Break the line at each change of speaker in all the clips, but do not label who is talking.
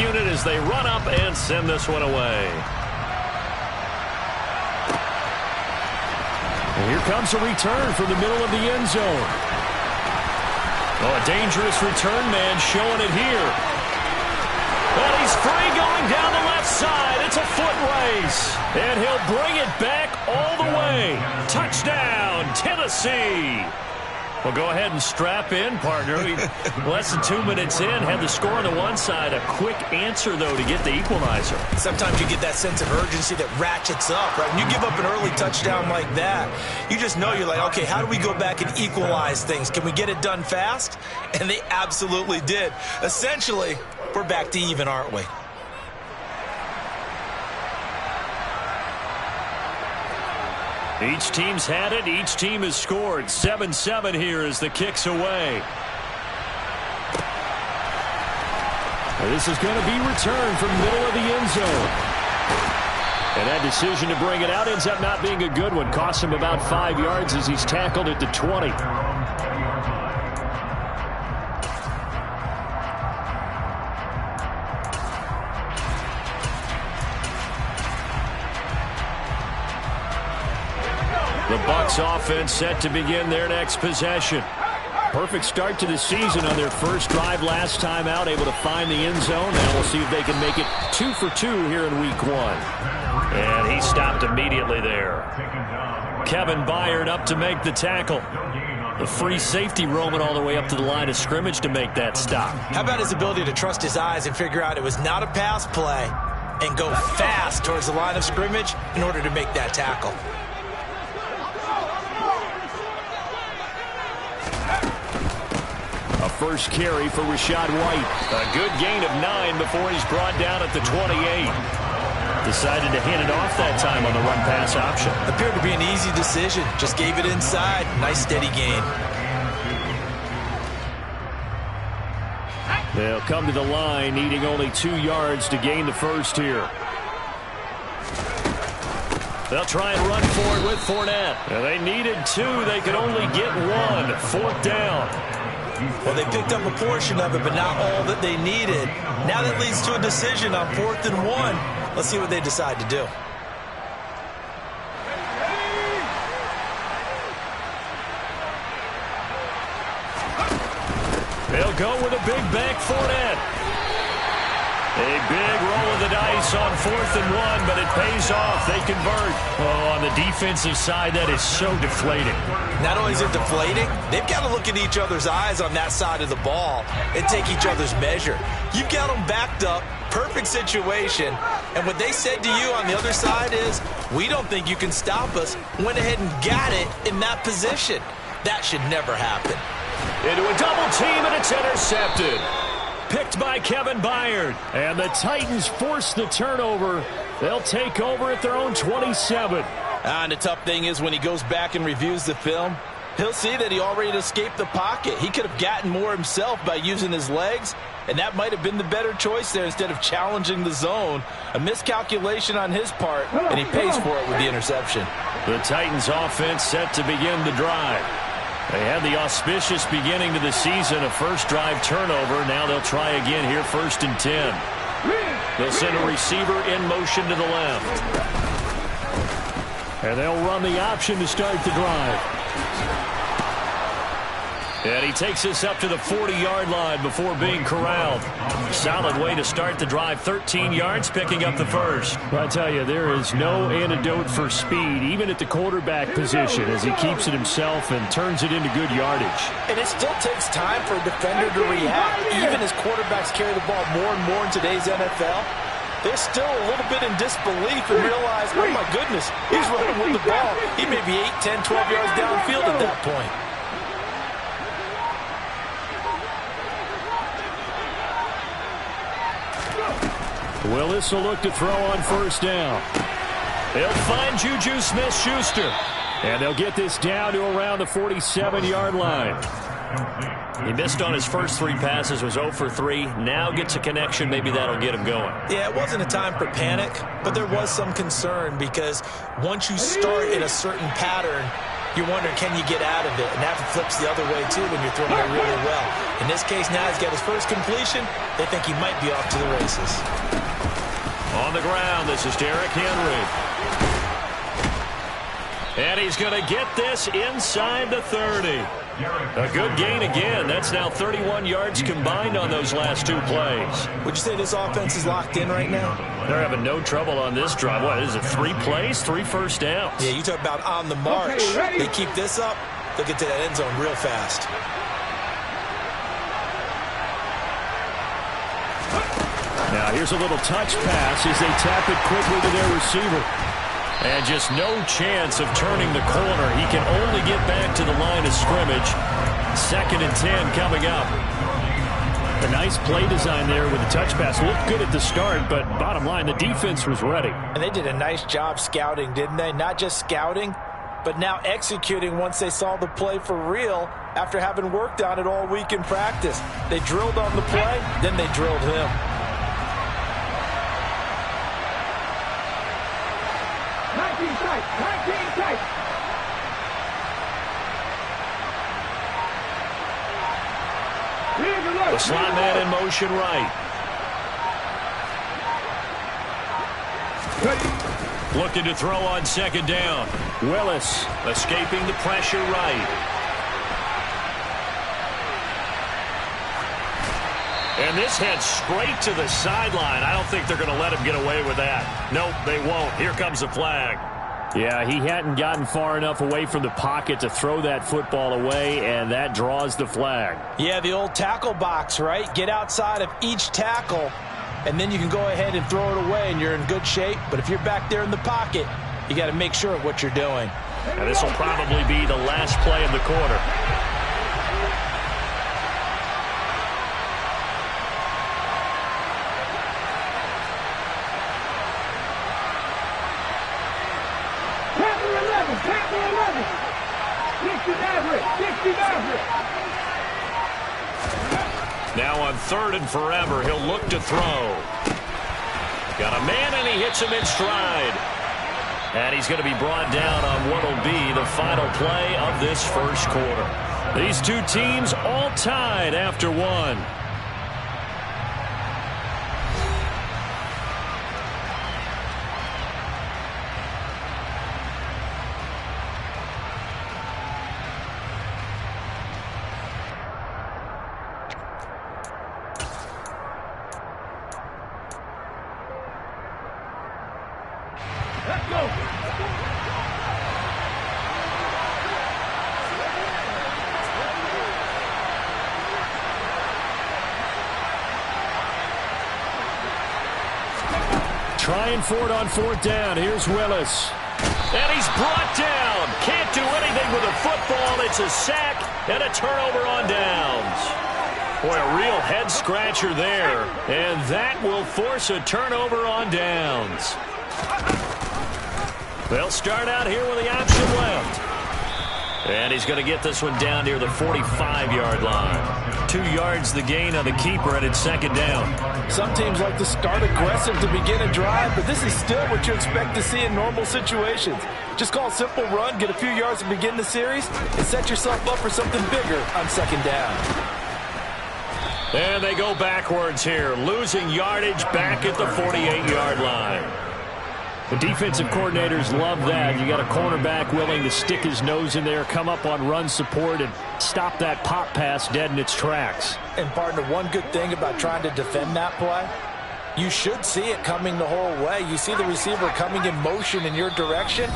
unit as they run up and send this one away.
And here comes a return from the middle of the end zone.
Oh, a dangerous return man showing it here. And he's free going down the left side. It's a foot race. And he'll bring it back all the way. Touchdown, Tennessee. Well, go ahead and strap in, partner. Less than 2 minutes in, had the score on the one side. A quick answer, though, to get the equalizer.
Sometimes you get that sense of urgency that ratchets up, right? When you give up an early touchdown like that, you just know you're like, okay, how do we go back and equalize things? Can we get it done fast? And they absolutely did. Essentially, we're back to even, aren't we?
Each team's had it. Each team has scored. 7-7 here as the kick's away.
This is going to be returned from the middle of the end zone. And that decision to bring it out ends up not being a good one. Costs him about 5 yards as he's tackled at the 20.
The Bucs offense set to begin their next possession.
Perfect start to the season on their first drive last time out, able to find the end zone. Now we'll see if they can make it 2 for 2 here in week 1.
And he stopped immediately there. Kevin Byard up to make the tackle. The free safety roaming all the way up to the line of scrimmage to make that stop.
How about his ability to trust his eyes and figure out it was not a pass play and go fast towards the line of scrimmage in order to make that tackle.
A first carry for Rachaad White.
A good gain of 9 before he's brought down at the 28. Decided to hand it off that time on the run-pass option.
Appeared to be an easy decision. Just gave it inside. Nice steady gain.
They'll come to the line, needing only 2 yards to gain the first here.
They'll try and run for it with Fournette. And they needed 2. They could only get 1. 4th down.
Well, they picked up a portion of it, but not all that they needed. Now that leads to a decision on 4th and 1. Let's see what they decide to do.
They'll go with a big back Fournette. A big roll of the dice on 4th and 1, but it pays off. They convert. Oh, on the defensive side, that is so deflating.
Not only is it deflating, they've got to look at each other's eyes on that side of the ball and take each other's measure. You've got them backed up, perfect situation, and what they said to you on the other side is, we don't think you can stop us. Went ahead and got it in that position. That should never happen.
Into a double team, and it's intercepted. Picked by Kevin Byard.
And the Titans force the turnover. They'll take over at their own 27.
And the tough thing is when he goes back and reviews the film, he'll see that he already escaped the pocket. He could have gotten more himself by using his legs, and that might have been the better choice there instead of challenging the zone. A miscalculation on his part, and he pays for it with the interception.
The Titans offense set to begin the drive. They had the auspicious beginning to the season, a first drive turnover. Now they'll try again here, 1st and 10. They'll send a receiver in motion to the left.
And they'll run the option to start the drive.
And he takes us up to the 40-yard line before being corralled. Solid way to start the drive. 13 yards, picking up the first.
I tell you, there is no antidote for speed, even at the quarterback position, as he keeps it himself and turns it into good yardage.
And it still takes time for a defender to react, even as quarterbacks carry the ball more and more in today's NFL. They're still a little bit in disbelief and realize, oh my goodness, he's running with the ball. He may be 8, 10, 12 yards downfield at that point.
Willis will look to throw on 1st down.
They'll find Juju Smith-Schuster.
And they'll get this down to around the 47-yard line.
He missed on his first 3 passes, was 0 for 3. Now gets a connection. Maybe that'll get him going.
Yeah, it wasn't a time for panic, but there was some concern because once you start in a certain pattern, you're wondering, can you get out of it? And that flips the other way, too, when you're throwing it really well. In this case, now he's got his first completion. They think he might be off to the races.
On the ground, this is Derrick Henry. And he's going to get this inside the 30. A good gain again. That's now 31 yards combined on those last 2 plays.
Would you say this offense is locked in right now?
They're having no trouble on this drive. What is it, 3 plays, 3 first downs?
Yeah, you talk about on the march. They keep this up, they'll get to that end zone real fast.
Now here's a little touch pass as they tap it quickly to their receiver. And just no chance of turning the corner. He can only get back to the line of scrimmage. 2nd and 10 coming up. A nice play design there with the touch pass. Looked good at the start, but bottom line, the defense was ready.
And they did a nice job scouting, didn't they? Not just scouting, but now executing once they saw the play for real after having worked on it all week in practice. They drilled on the play, then they drilled him.
The slot man in motion right. Looking to throw on 2nd down. Willis escaping the pressure right. And this heads straight to the sideline. I don't think they're going to let him get away with that. Nope, they won't. Here comes the flag. Yeah, he hadn't gotten far enough away from the pocket to throw that football away, and that draws the flag.
Yeah, the old tackle box, right? Get outside of each tackle, and then you can go ahead and throw it away, and you're in good shape. But if you're back there in the pocket, you got to make sure of what you're doing.
And this will probably be the last play of the quarter. Now on 3rd and forever, he'll look to throw. Got a man, and he hits him in stride. And he's going to be brought down on what will be the final play of this first quarter. These 2 teams all tied after 1. Trying for it on 4th down. Here's Willis. And he's brought down. Can't do anything with a football. It's a sack and a turnover on downs. Boy, a real head-scratcher there. And that will force a turnover on downs. They'll start out here with the option left. And he's going to get this one down near the 45-yard line. 2 yards the gain on the keeper, and it's 2nd down.
Some teams like to start aggressive to begin a drive, but this is still what you expect to see in normal situations. Just call a simple run, get a few yards to begin the series, and set yourself up for something bigger on 2nd down.
And they go backwards here, losing yardage back at the 48-yard line. The defensive coordinators love that. You got a cornerback willing to stick his nose in there, come up on run support, and stop that pop pass dead in its tracks.
And, partner, one good thing about trying to defend that play, you should see it coming the whole way. You see the receiver coming in motion in your direction.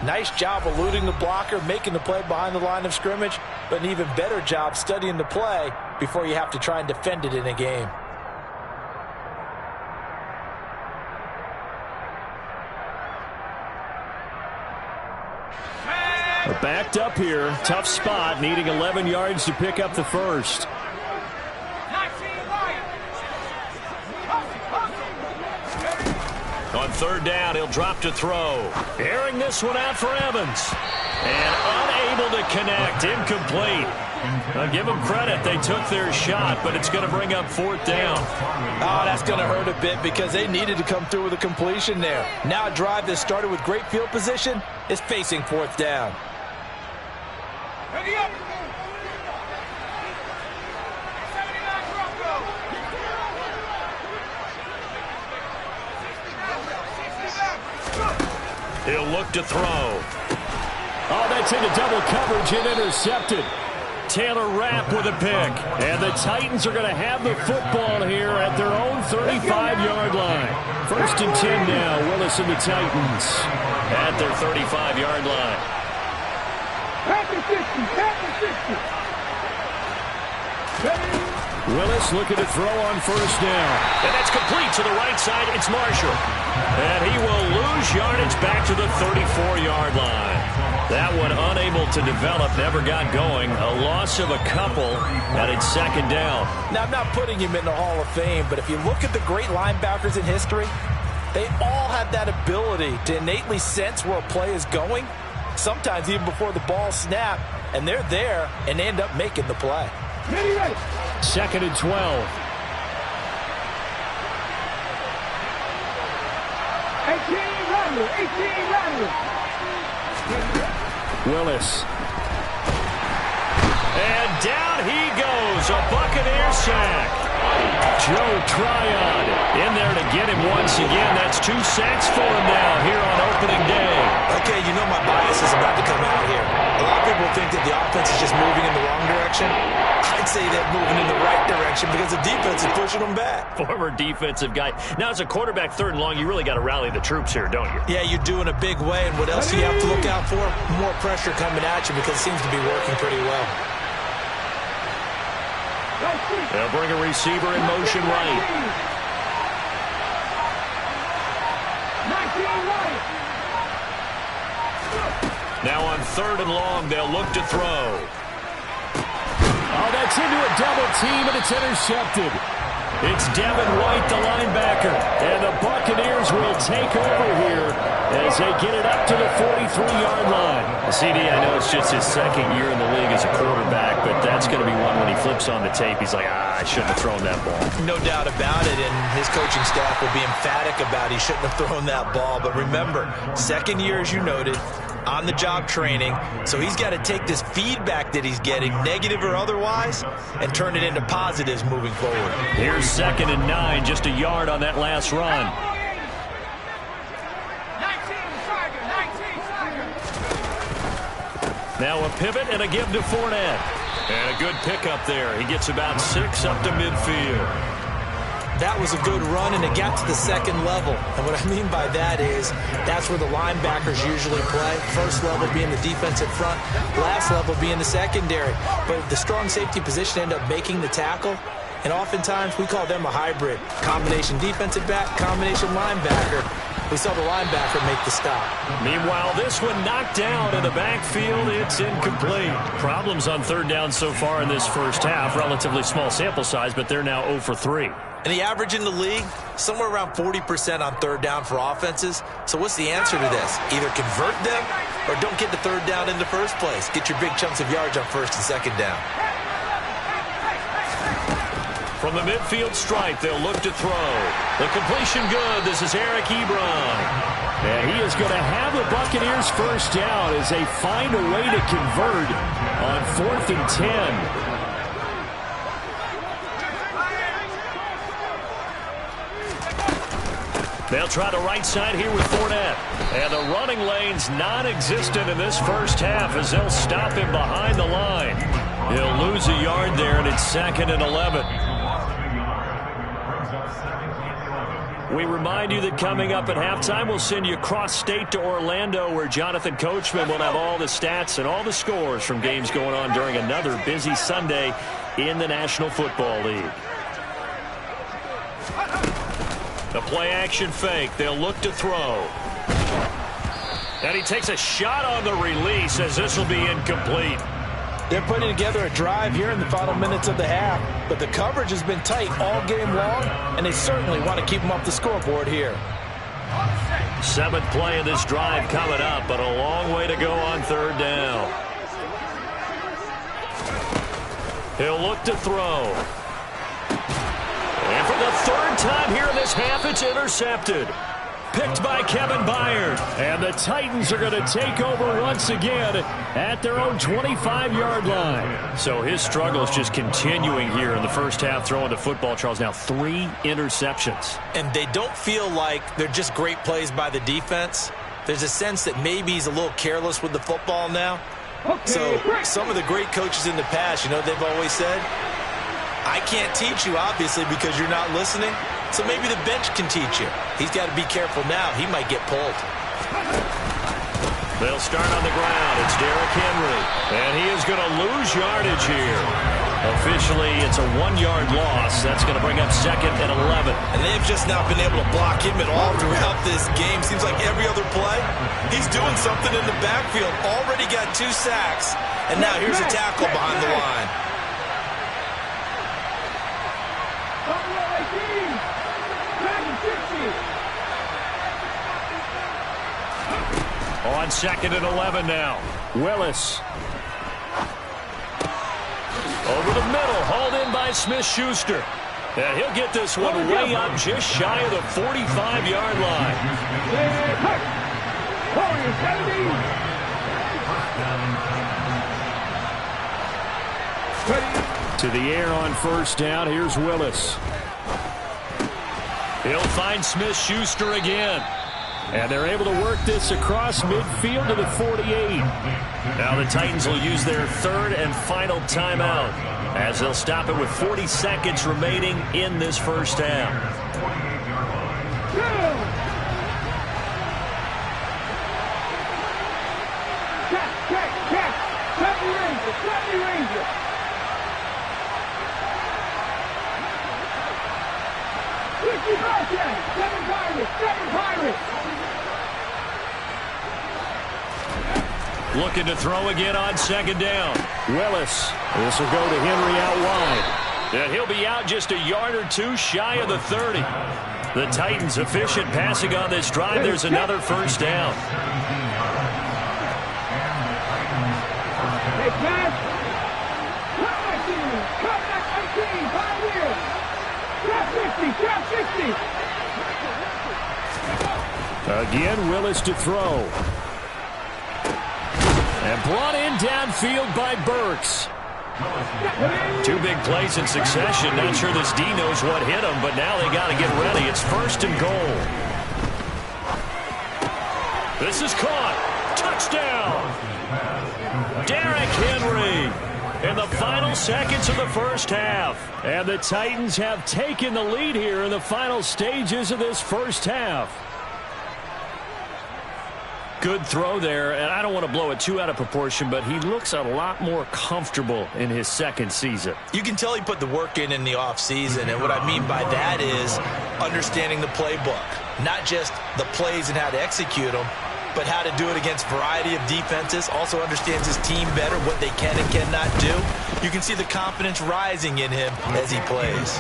Nice job eluding the blocker, making the play behind the line of scrimmage, but an even better job studying the play before you have to try and defend it in a game.
They're backed up here. Tough spot, needing 11 yards to pick up the first. On 3rd down, he'll drop to throw. Airing this one out for Evans. And unable to connect. Incomplete. I'll give them credit. They took their shot, but it's going to bring up 4th down.
Oh, that's going to hurt a bit because they needed to come through with a completion there. Now a drive that started with great field position is facing 4th down.
He'll look to throw. Oh, that's into double coverage and intercepted. Taylor Rapp with a pick. And the Titans are going to have the football here at their own 35-yard line. 1st and 10 now. Willis and the Titans at their 35-yard line. Willis looking to throw on 1st down.
And that's complete to the right side. It's Marshall. And he will lose yardage back to the 34-yard line. That one unable to develop, never got going. A loss of a couple, and it's 2nd down.
Now, I'm not putting him in the Hall of Fame, but if you look at the great linebackers in history, they all have that ability to innately sense where a play is going, sometimes even before the ball snaps, and they're there, and they end up making the play.
2nd and 12.
18 Rattler.
Willis.
And down he goes. A Buccaneer sack.
Joe Tryon in there to get him once again. That's 2 sacks for him now here on opening day.
Okay, you know my bias is about to come out here. A lot of people think that the offense is just moving in the wrong direction. I'd say they're moving in the right direction because the defense is pushing them back.
Former defensive guy. Now, as a quarterback, 3rd and long, you really got to rally the troops here, don't you?
Yeah, you do in a big way. And what else do you have to look out for? More pressure coming at you because it seems to be working pretty well.
They'll bring a receiver in motion right. Now on 3rd and long, they'll look to throw.
Oh, that's into a double team, and it's intercepted. It's Devin White, the linebacker. And the Buccaneers will take over here as they get it up to the 43-yard line.
CD, I know it's just his 2nd year in the league as a quarterback, but that's going to be one when he flips on the tape. He's like, I shouldn't have thrown that ball.
No doubt about it, and his coaching staff will be emphatic about he shouldn't have thrown that ball. But remember, 2nd year, as you noted, on-the-job training, so he's got to take this feedback that he's getting, negative or otherwise, and turn it into positives moving forward.
Here's 2nd and 9, just a yard on that last run. Now a pivot and a give to Fournette. And a good pickup there. He gets about 6 up to midfield.
That was a good run, and it got to the 2nd level. And what I mean by that is that's where the linebackers usually play. 1st level being the defensive front, last level being the secondary. But the strong safety position end up making the tackle, and oftentimes we call them a hybrid. Combination defensive back, combination linebacker. We saw the linebacker make the stop.
Meanwhile, this one knocked down in the backfield. It's incomplete. Problems on 3rd down so far in this first half. Relatively small sample size, but they're now 0 for 3.
And the average in the league, somewhere around 40% on 3rd down for offenses. So what's the answer to this? Either convert them or don't get the 3rd down in the first place. Get your big chunks of yards on 1st and 2nd down.
From the midfield stripe, they'll look to throw. The completion good. This is Eric Ebron.
And he is going to have the Buccaneers 1st down as they find a way to convert on 4th and 10.
They'll try the right side here with Fournette. And the running lane's non-existent in this first half as they'll stop him behind the line. He'll lose a yard there, and it's 2nd and 11. We remind you that coming up at halftime, we'll send you cross-state to Orlando, where Jonathan Coachman will have all the stats and all the scores from games going on during another busy Sunday in the National Football League. The play-action fake. They'll look to throw. And he takes a shot on the release as this will be incomplete.
They're putting together a drive here in the final minutes of the half, but the coverage has been tight all game long, and they certainly want to keep them off the scoreboard here.
7th play of this drive coming up, but a long way to go on 3rd down. He'll look to throw. And for the 3rd time here in this half, it's intercepted.
picked by Kevin Byard. And the Titans are going to take over once again at their own 25-yard line.
So his struggle is just continuing here in the first half, throwing the football. Charles, now 3 interceptions.
And they don't feel like they're just great plays by the defense. There's a sense that maybe he's a little careless with the football now. So some of the great coaches in the past, you know, they've always said, I can't teach you, obviously, because you're not listening. So maybe the bench can teach you. He's got to be careful now. He might get pulled.
They'll start on the ground. It's Derrick Henry. And he is going to lose yardage here. Officially, it's a 1-yard loss. That's going to bring up 2nd and 11.
And they've just not been able to block him at all throughout this game. Seems like every other play, he's doing something in the backfield. Already got 2 sacks. And now here's a tackle behind the line.
On 2nd and 11 now.
Willis.
Over the middle, hauled in by Smith-Schuster. And he'll get this one way up just shy of the 45-yard line.
To the air on first down. Here's Willis.
He'll find Smith-Schuster again.
And they're able to work this across midfield to the 48.
Now the Titans will use their 3rd and final timeout as they'll stop it with 40 seconds remaining in this first half. Looking to throw again on 2nd down.
Willis. This will go to Henry out wide.
And he'll be out just a yard or 2 shy of the 30. The Titans efficient passing on this drive. There's another first down.
Again, Willis to throw. And brought in downfield by Burks.
2 big plays in succession. Not sure this D knows what hit him, but now they got to get ready. It's 1st and goal. This is caught. Touchdown. Derrick Henry in the final seconds of the first half.
And the Titans have taken the lead here in the final stages of this first half.
Good throw there, and I don't want to blow it too out of proportion, but he looks a lot more comfortable in his 2nd season.
You can tell he put the work in the offseason, and what I mean by that is understanding the playbook. Not just the plays and how to execute them, but how to do it against a variety of defenses. Also understands his team better, what they can and cannot do. You can see the confidence rising in him as he plays.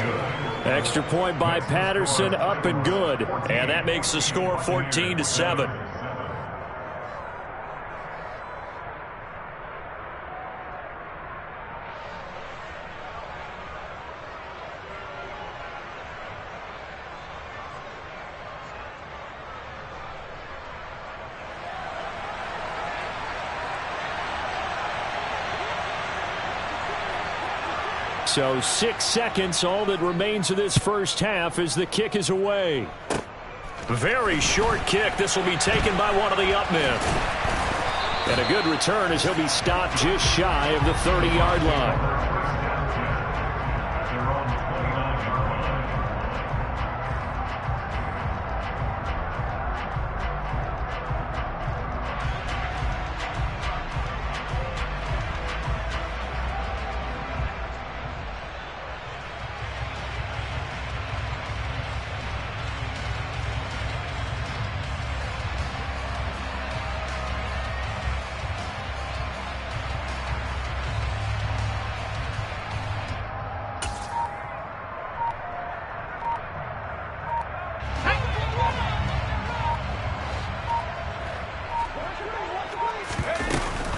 Extra point by Patterson, up and good.
And that makes the score 14-7.
So 6 seconds, all that remains of this first half as the kick is away.
Very short kick. This will be taken by one of the up men.
And a good return as he'll be stopped just shy of the 30-yard line.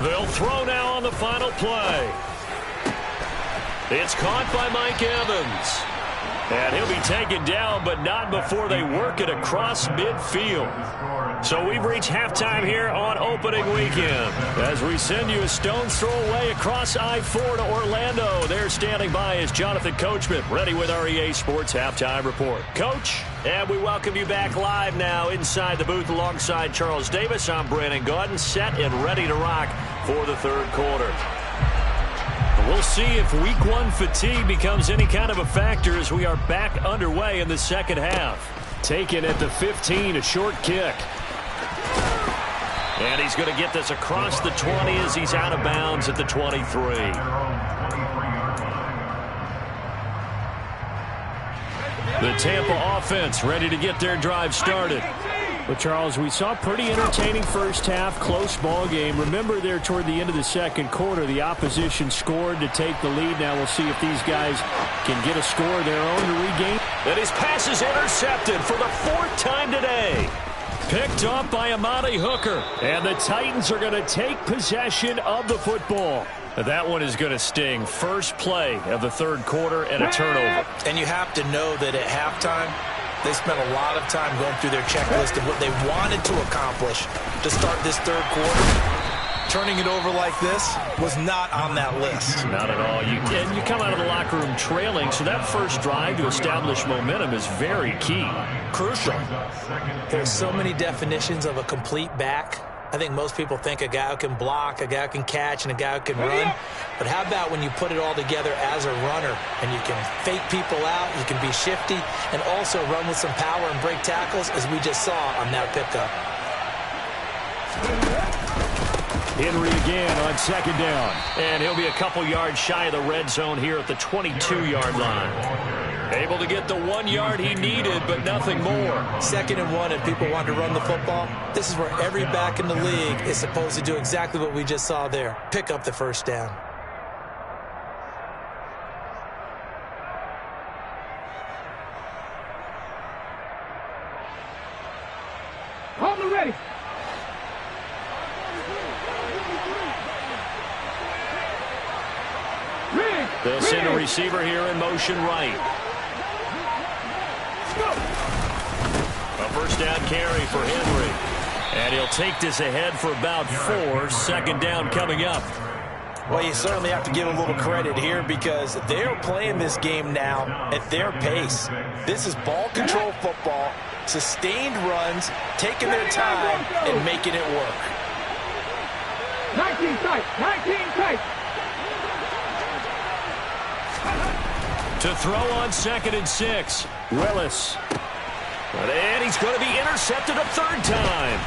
They'll throw now on the final play. It's caught by Mike Evans.
And he'll be taken down, but not before they work it across midfield. So we've reached halftime here on opening weekend. As we send you a stone's throw away across I-4 to Orlando. There standing by is Jonathan Coachman, ready with our EA Sports Halftime Report. Coach, and we welcome you back live now inside the booth alongside Charles Davis. I'm Brandon Gaudin, set and ready to rock for the third quarter. We'll see if week one fatigue becomes any kind of a factor as we are back underway in the second half. Taken at the 15, a short kick. And he's going to get this across the 20 as he's out of bounds at the 23. The Tampa offense ready to get their drive started. Well, Charles, we saw a pretty entertaining first half, close ball game. Remember there toward the end of the second quarter, the opposition scored to take the lead. Now we'll see if these guys can get a score of their own to regain. And his pass is intercepted for the fourth time today. Picked off by Amani Hooker. And the Titans are going to take possession of the football. That one is going to sting. First play of the third quarter and a turnover.
And you have to know that at halftime, they spent a lot of time going through their checklist of what they wanted to accomplish to start this third quarter. Turning it over like this was not on that list.
Not at all. And you come out of the locker room trailing, so that first drive to establish momentum is very key.
Crucial. There's so many definitions of a complete back. I think most people think a guy who can block, a guy who can catch, and a guy who can run. But how about when you put it all together as a runner and you can fake people out, you can be shifty, and also run with some power and break tackles, as we just saw on that pickup.
Henry again on second down. And he'll be a couple yards shy of the red zone here at the 22-yard line. Able to get the 1 yard he needed, but nothing more.
2nd and 1, and people want to run the football. This is where every back in the league is supposed to do exactly what we just saw there. Pick up the first down.
On the ready.
They'll send a receiver here in motion right. A first down carry for Henry. And he'll take this ahead for about 4. Second down coming up.
Well, you certainly have to give a little credit here because they're playing this game now at their pace. This is ball control football, sustained runs, taking their time, and making it work.
19 tight, 19 tight.
To throw on 2nd and 6. Willis. And he's going to be intercepted a third time.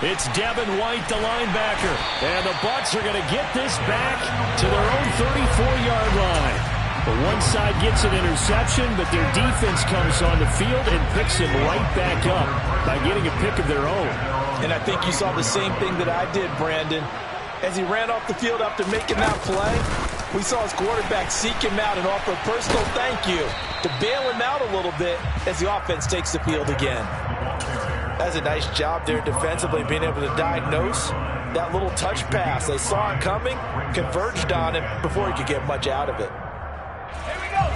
It's Devin White, the linebacker. And the Bucs are going to get this back to their own 34-yard line. The one side gets an interception, but their defense comes on the field and picks him right back up by getting a pick of their own.
And I think you saw the same thing that I did, Brandon. As he ran off the field after making that play, we saw his quarterback seek him out and offer a personal thank you to bail him out a little bit as the offense takes the field again. That's a nice job there defensively, being able to diagnose that little touch pass. They saw it coming, converged on him before he could get much out of it.
Here we go.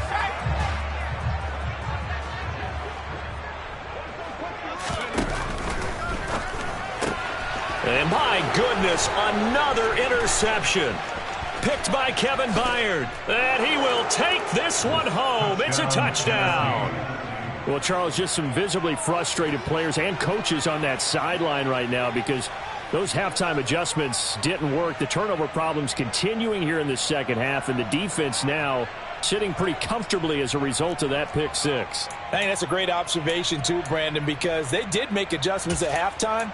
And my goodness, another interception. Picked by Kevin Byard. And he will take this one home. It's a touchdown. Well, Charles, just some visibly frustrated players and coaches on that sideline right now because those halftime adjustments didn't work. The turnover problems continuing here in the second half, and the defense now sitting pretty comfortably as a result of that pick six.
I think that's a great observation too, Brandon, because they did make adjustments at halftime.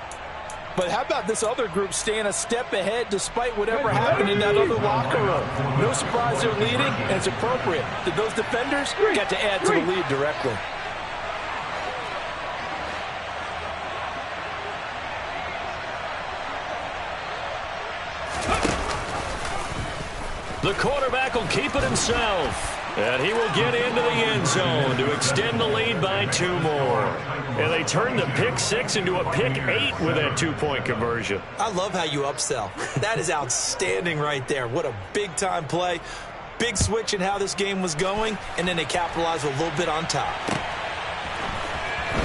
But how about this other group staying a step ahead despite whatever happened in that other locker room? No surprise they're leading, and it's appropriate that those defenders got to add to the lead directly.
The quarterback will keep it himself. And he will get into the end zone to extend the lead by 2 more. And they turn the pick 6 into a pick 8 with that 2-point conversion.
I love how you upsell. That is outstanding right there. What a big-time play. Big switch in how this game was going, and then they capitalized with a little bit on top.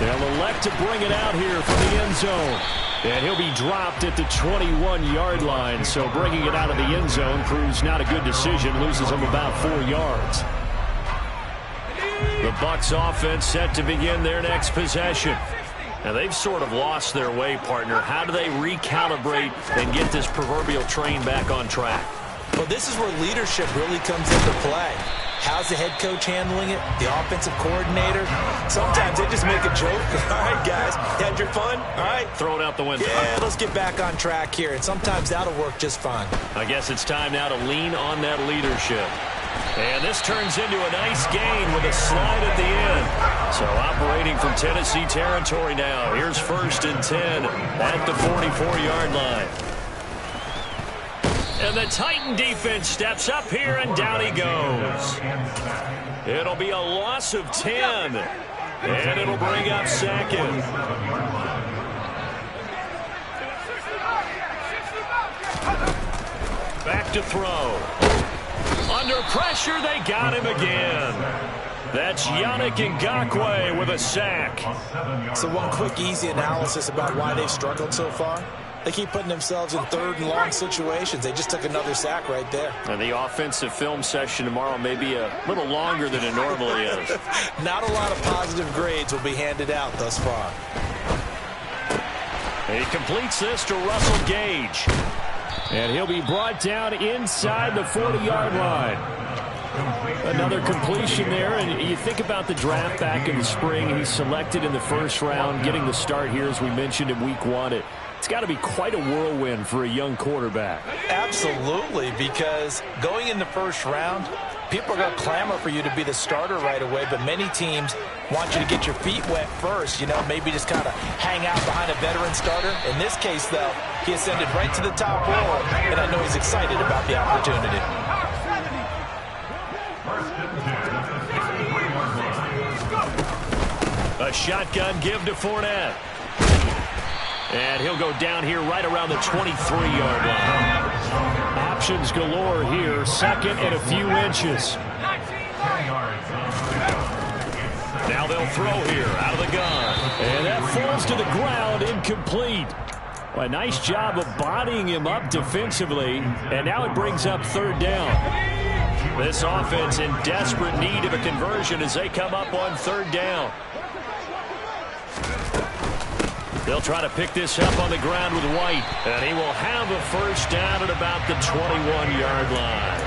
They'll elect to bring it out here from the end zone. And he'll be dropped at the 21-yard line. So bringing it out of the end zone proves not a good decision. Loses him about 4 yards. The Bucs offense set to begin their next possession. Now, they've sort of lost their way, partner. How do they recalibrate and get this proverbial train back on track?
Well, this is where leadership really comes into play. How's the head coach handling it? The offensive coordinator? Sometimes they just make a joke. All right, guys, had your fun? All right.
Throw it out the window.
Yeah, let's get back on track here. And sometimes that'll work just fine.
I guess it's time now to lean on that leadership. And this turns into a nice gain with a slide at the end. So operating from Tennessee territory now. Here's 1st and 10 at the 44-yard line. And the Titan defense steps up here, and down he goes. It'll be a loss of 10. And it'll bring up 2nd. Back to throw. Under pressure, they got him again. That's Yannick Ngakoue with a sack.
So one quick, easy analysis about why they've struggled so far. They keep putting themselves in 3rd and long situations. They just took another sack right there.
And the offensive film session tomorrow may be a little longer than it normally is.
Not a lot of positive grades will be handed out thus far.
He completes this to Russell Gage. And he'll be brought down inside the 40-yard line. Another completion there, and you think about the draft back in the spring. He's selected in the 1st round, getting the start here, as we mentioned, in week 1. It's got to be quite a whirlwind for a young quarterback.
Absolutely, because going in the 1st round, people are going to clamor for you to be the starter right away, but many teams want you to get your feet wet first, maybe just kind of hang out behind a veteran starter. In this case, though, he ascended right to the top role, and I know he's excited about the opportunity.
A shotgun give to Fournette. And he'll go down here right around the 23-yard line. Options galore here. 2nd and a few inches. Now they'll throw here out of the gun. And that falls to the ground, incomplete. Well, a nice job of bodying him up defensively. And now it brings up 3rd down. This offense in desperate need of a conversion as they come up on 3rd down. They'll try to pick this up on the ground with White. And he will have a 1st down at about the 21-yard line.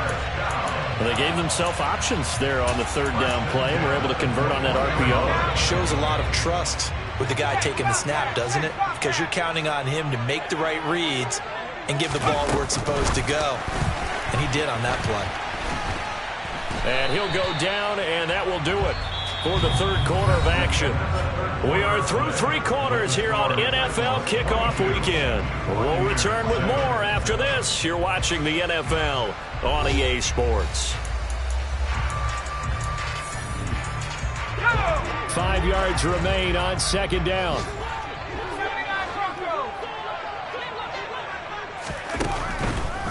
Well, they gave themselves options there on the 3rd down play and were able to convert on that RPO.
Shows a lot of trust with the guy taking the snap, doesn't it? Because you're counting on him to make the right reads and give the ball where it's supposed to go. And he did on that play.
And he'll go down, and that will do it for the 3rd quarter of action. We are through 3 quarters here on NFL Kickoff Weekend. We'll return with more after this. You're watching the NFL on EA Sports. 5 yards remain on 2nd down.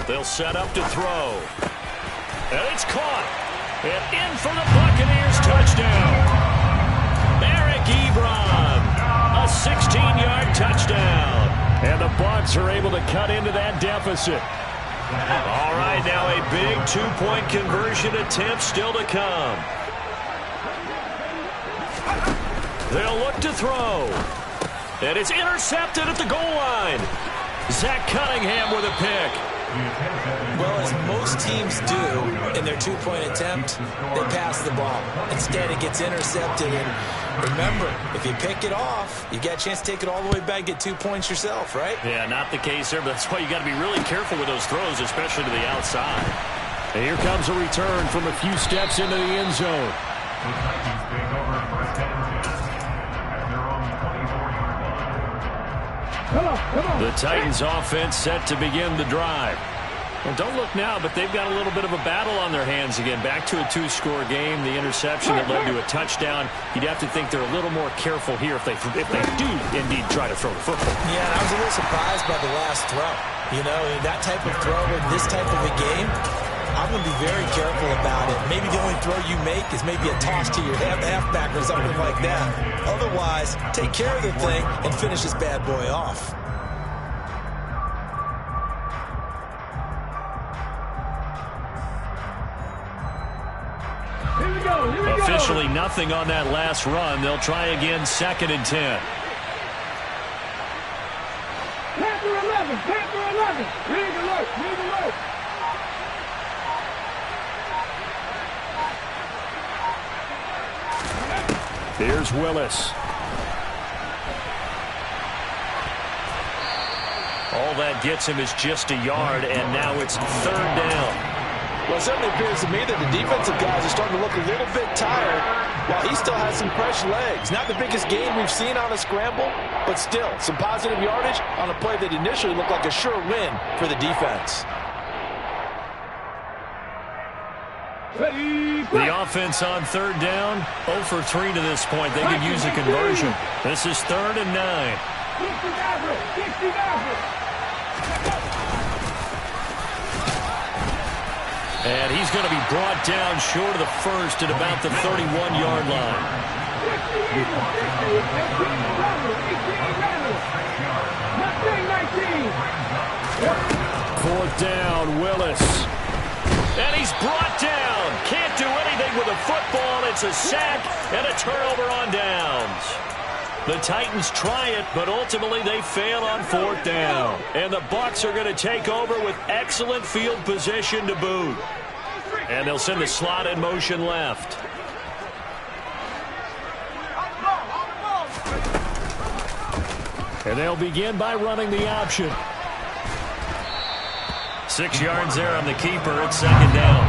They'll set up to throw. And it's caught. And in for the Buccaneers touchdown. Eric Ebron, a 16-yard touchdown. And the Bucs are able to cut into that deficit. All right, now a big 2-point conversion attempt still to come. They'll look to throw. And it's intercepted at the goal line. Zach Cunningham with a pick.
Well, as most teams do in their 2-point attempt, they pass the ball. Instead, it gets intercepted. And remember, if you pick it off, you get a chance to take it all the way back, get 2 points yourself, right?
Yeah, not the case there, but that's why you got to be really careful with those throws, especially to the outside. And here comes a return from a few steps into the end zone. The Titans offense set to begin the drive. Well, don't look now, but they've got a little bit of a battle on their hands again. Back to a 2-score game. The interception that led to a touchdown. You'd have to think they're a little more careful here if they do indeed try to throw the football.
Yeah, and I was a little surprised by the last throw. That type of throw in this type of a game, I'm going to be very careful about it. Maybe the only throw you make is maybe a toss to your halfback or something like that. Otherwise, take care of the thing and finish this bad boy off.
Here we go. Here we go.
Officially nothing on that last run. They'll try again, 2nd and 10.
Panther 11. Panther 11. Read alert. Read alert.
Here's Willis. All that gets him is just a yard, and now it's 3rd down.
Well, it certainly appears to me that the defensive guys are starting to look a little bit tired while he still has some fresh legs. Not the biggest gain we've seen on a scramble, but still some positive yardage on a play that initially looked like a sure win for the defense.
The offense on 3rd down, 0 for 3 to this point. They could use a conversion. This is 3rd and 9.
60.
And he's going to be brought down short of the first at about the 31-yard line. 4th down, Willis. And he's brought down. Can't do anything with a football. It's a sack and a turnover on downs. The Titans try it, but ultimately they fail on 4th down. And the Bucs are going to take over with excellent field position to boot. And they'll send the slot in motion left. And they'll begin by running the option. 6 yards there on the keeper. It's 2nd down.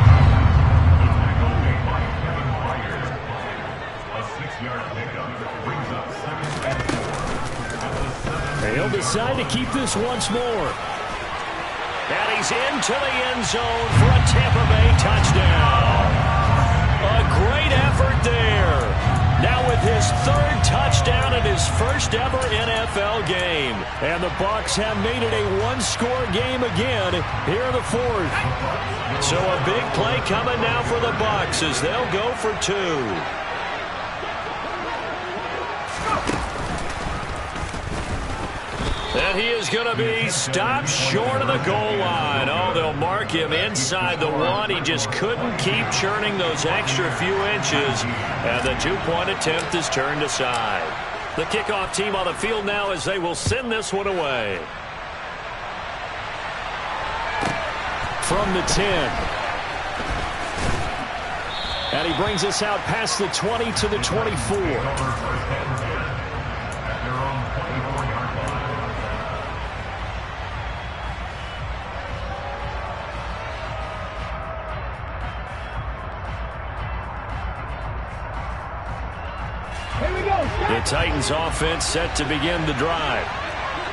He'll decide to keep this once more. And he's into the end zone for a Tampa Bay touchdown. A great effort there. Now with his 3rd touchdown in his first ever NFL game. And the Bucs have made it a one-score game again here in the 4th. So a big play coming now for the Bucs as they'll go for 2. And he is going to be stopped short of the goal line. Oh, they'll mark him inside the 1. He just couldn't keep churning those extra few inches. And the 2-point attempt is turned aside. The kickoff team on the field now as they will send this one away. From the 10. And he brings us out past the 20 to the 24. The Titans offense set to begin the drive.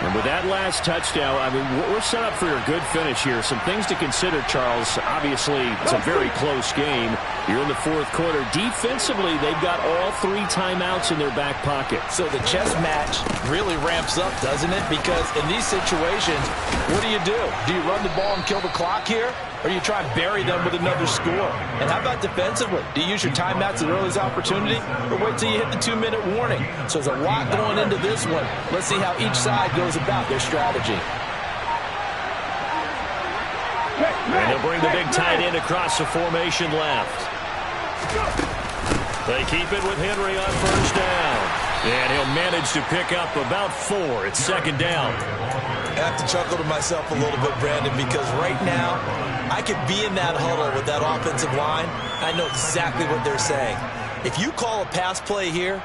And with that last touchdown, I mean, we're set up for a good finish here. Some things to consider, Charles. Obviously, it's a very close game. You're in the 4th quarter. Defensively, they've got all 3 timeouts in their back pocket.
So the chess match really ramps up, doesn't it? Because in these situations, what do? Do you run the ball and kill the clock here? Or do you try and bury them with another score? And how about defensively? Do you use your timeouts at earliest opportunity? Or wait till you hit the 2-minute warning? So there's a lot going into this one. Let's see how each side goes about their strategy.
And they'll bring the big tight end across the formation left. They keep it with Henry on 1st down. And he'll manage to pick up about 4. It's 2nd down.
I have to chuckle to myself a little bit, Brandon, because right now I could be in that huddle with that offensive line. I know exactly what they're saying. If you call a pass play here,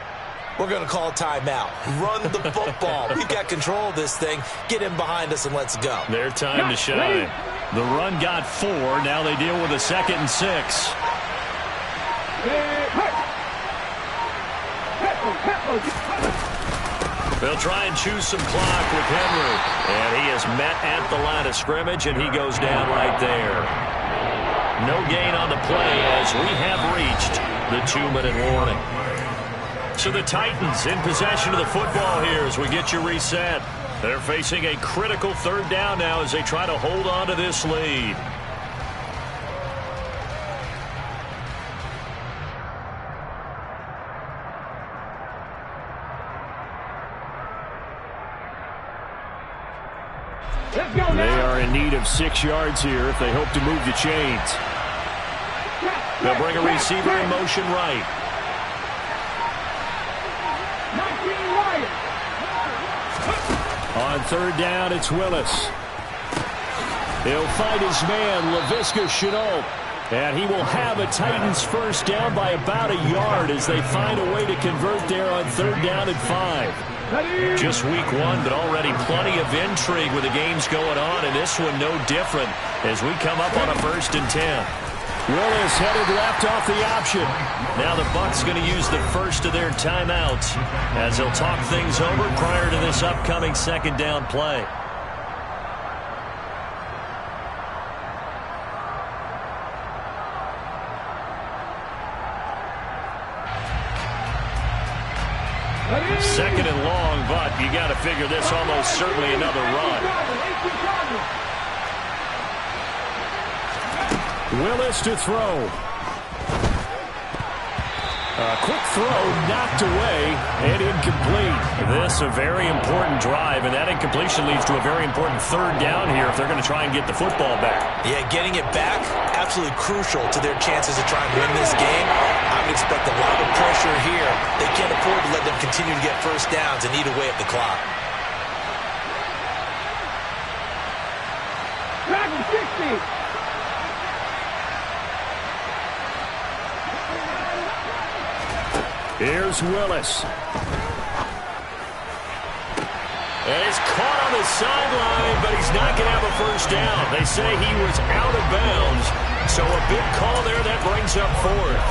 we're going to call a timeout. Run the football. We've got control of this thing. Get in behind us and let's go.
Their time to shine. The run got 4. Now they deal with a 2nd and 6. They'll try and choose some clock with Henry. And he is met at the line of scrimmage, and he goes down right there. No gain on the play as we have reached the 2-minute warning. So the Titans in possession of the football here as we get you reset. They're facing a critical 3rd down now as they try to hold on to this lead.
Let's go now.
They are in need of 6 yards here if they hope to move the chains.
They'll bring a receiver in motion right.
19 Wyatt.
On third down, it's Willis. He'll find his man, Laviska Shenault. And he will have a Titans first down by about a yard as they find a way to convert there on third down and 5.
Just week 1, but already plenty of intrigue with the games going on, and this one no different as we come up on a 1st and 10.
Willis headed left off the option.
Now the Bucs going to use the first of their timeouts as they'll talk things over prior to this upcoming 2nd down play. Second and long, but you got to figure this almost certainly another run.
Willis to throw. A quick throw knocked away and incomplete.
This a very important drive, and that incompletion leads to a very important 3rd down here if they're going to try and get the football back.
Yeah, getting it back, absolutely crucial to their chances to try and win this game. I would expect a lot of pressure here. They can't afford to let them continue to get first downs and eat away at the clock.
Dragon 60.
Here's Willis.
And he's caught on the sideline, but he's not going to have a first down. They say he was out of bounds, so a big call there that brings up 4th.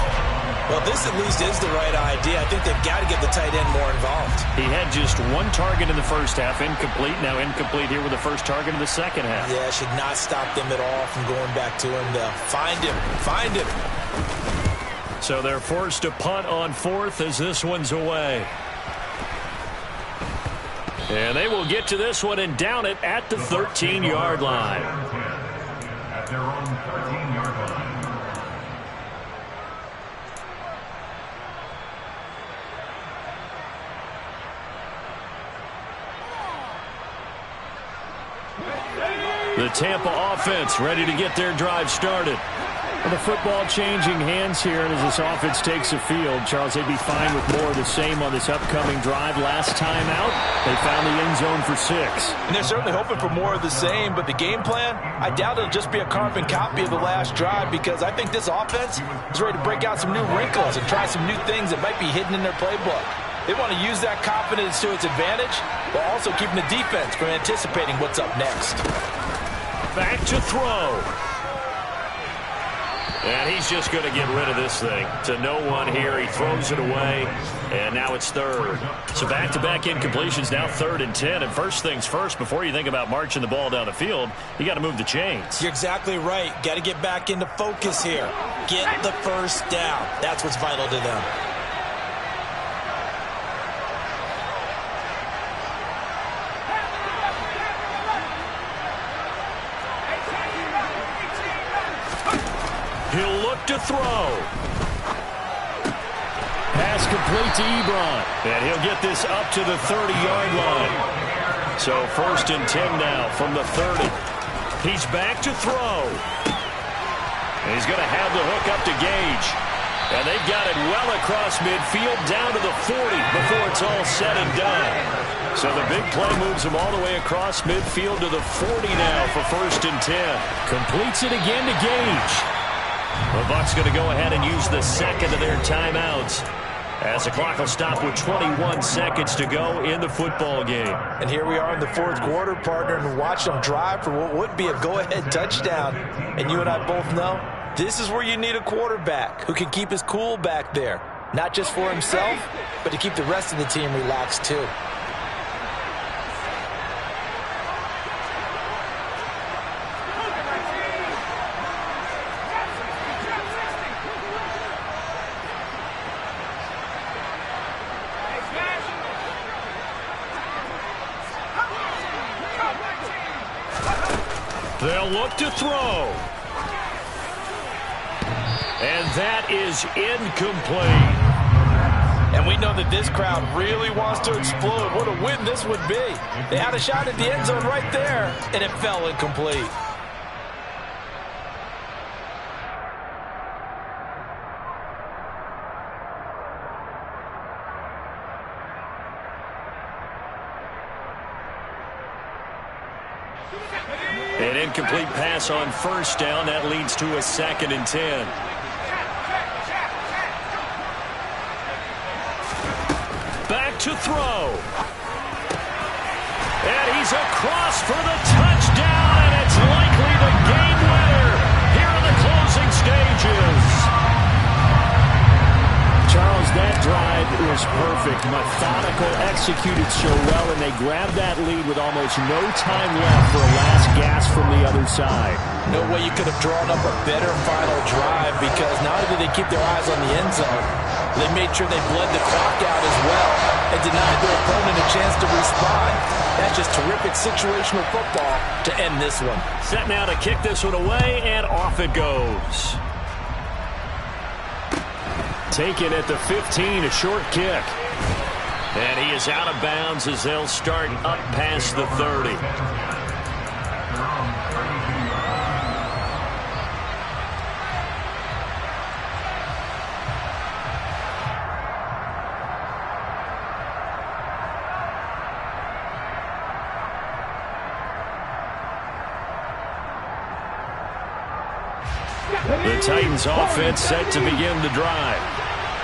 Well, this at least is the right idea. I think they've got to get the tight end more involved.
He had just 1 target in the first half, incomplete. Now incomplete here with the first target in the second half.
Yeah, should not stop them at all from going back to him to find him. Find him.
So they're forced to punt on 4th as this one's away. And they will get to this one and down it at the 13-yard line.
At their own 13-yard line.
The Tampa offense ready to get their drive started.
Well, the football changing hands here, and as this offense takes the field, Charles, they'd be fine with more of the same on this upcoming drive. Last time out, they found the end zone for 6.
And they're certainly hoping for more of the same, but the game plan, I doubt it'll just be a carbon copy of the last drive because I think this offense is ready to break out some new wrinkles and try some new things that might be hidden in their playbook. They want to use that confidence to its advantage, while also keeping the defense from anticipating what's up next.
Back to throw. And he's just going to get rid of this thing to no one here. He throws it away, and now it's 3rd. So back-to-back incompletions, now 3rd and 10. And first things first, before you think about marching the ball down the field, you got to move the chains.
You're exactly right. Got to get back into focus here. Get the first down. That's what's vital to them.
He'll look to throw.
Pass complete to Ebron.
And he'll get this up to the 30-yard line. So 1st and 10 now from the 30. He's back to throw. And he's going to have the hook up to Gage. And they've got it well across midfield down to the 40 before it's all said and done. So the big play moves him all the way across midfield to the 40 now for 1st and 10.
Completes it again to Gage.
The Bucs going to go ahead and use the second of their timeouts as the clock will stop with 21 seconds to go in the football game.
And here we are in the 4th quarter, partner, and watch them drive for what would be a go-ahead touchdown. And you and I both know this is where you need a quarterback who can keep his cool back there, not just for himself, but to keep the rest of the team relaxed too.
They'll look to throw. And that is incomplete.
And we know that this crowd really wants to explode. What a win this would be. They had a shot at the end zone right there, and it fell incomplete.
An incomplete pass on first down. That leads to a 2nd and 10. Back to throw. And he's across for the touchdown, and it's likely the game winner here in the closing stages. Charles, that drive was perfect. Methodical, executed so well, and they grabbed that lead with almost no time left for a last gasp from the other side.
No way you could have drawn up a better final drive, because not only did they keep their eyes on the end zone, they made sure they bled the clock out as well and denied their opponent a chance to respond. That's just terrific situational football to end this one.
Set now to kick this one away, and off it goes. Taken at the 15, a short kick. And he is out of bounds as they'll start up past the 30. The Titans offense set to begin the drive.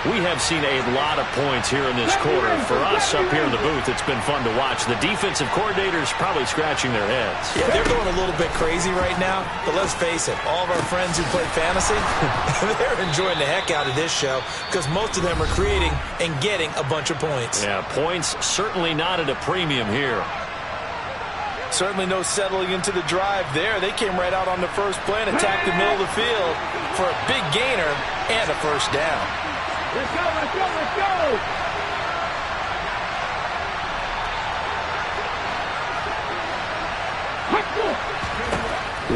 We have seen a lot of points here in this quarter. For us up here in the booth, it's been fun to watch. The defensive coordinators probably scratching their heads.
Yeah, they're going a little bit crazy right now, but let's face it, all of our friends who play fantasy, they're enjoying the heck out of this show because most of them are creating and getting a bunch of points.
Yeah, points certainly not at a premium here.
Certainly no settling into the drive there. They came right out on the first play and attacked the middle of the field for a big gainer and a first down.
Let's go, let's go, let's go!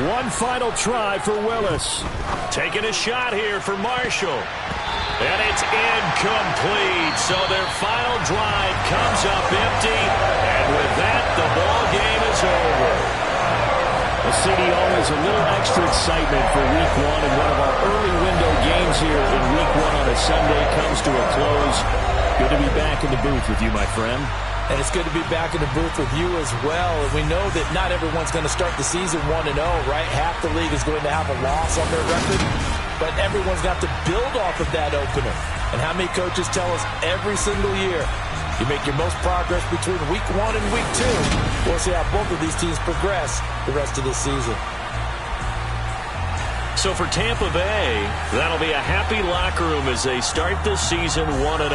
One final try for Willis. Taking a shot here for Marshall. And it's incomplete. So their final drive comes up empty. And with that, the ball game is over. The city always a little extra excitement for Week 1. And one of our early window games here in Week 1 on a Sunday comes to a close. Good to be back in the booth with you, my friend.
And it's good to be back in the booth with you as well. And we know that not everyone's going to start the season 1-0, right? Half the league is going to have a loss on their record. But everyone's got to build off of that opener. And how many coaches tell us every single year, you make your most progress between Week 1 and Week 2. We'll see how both of these teams progress the rest of this season.
So for Tampa Bay, that'll be a happy locker room as they start the season 1-0.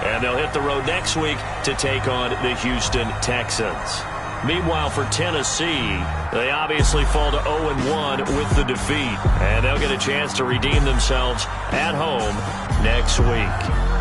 And they'll hit the road next week to take on the Houston Texans. Meanwhile, for Tennessee, they obviously fall to 0-1 with the defeat. And they'll get a chance to redeem themselves at home next week.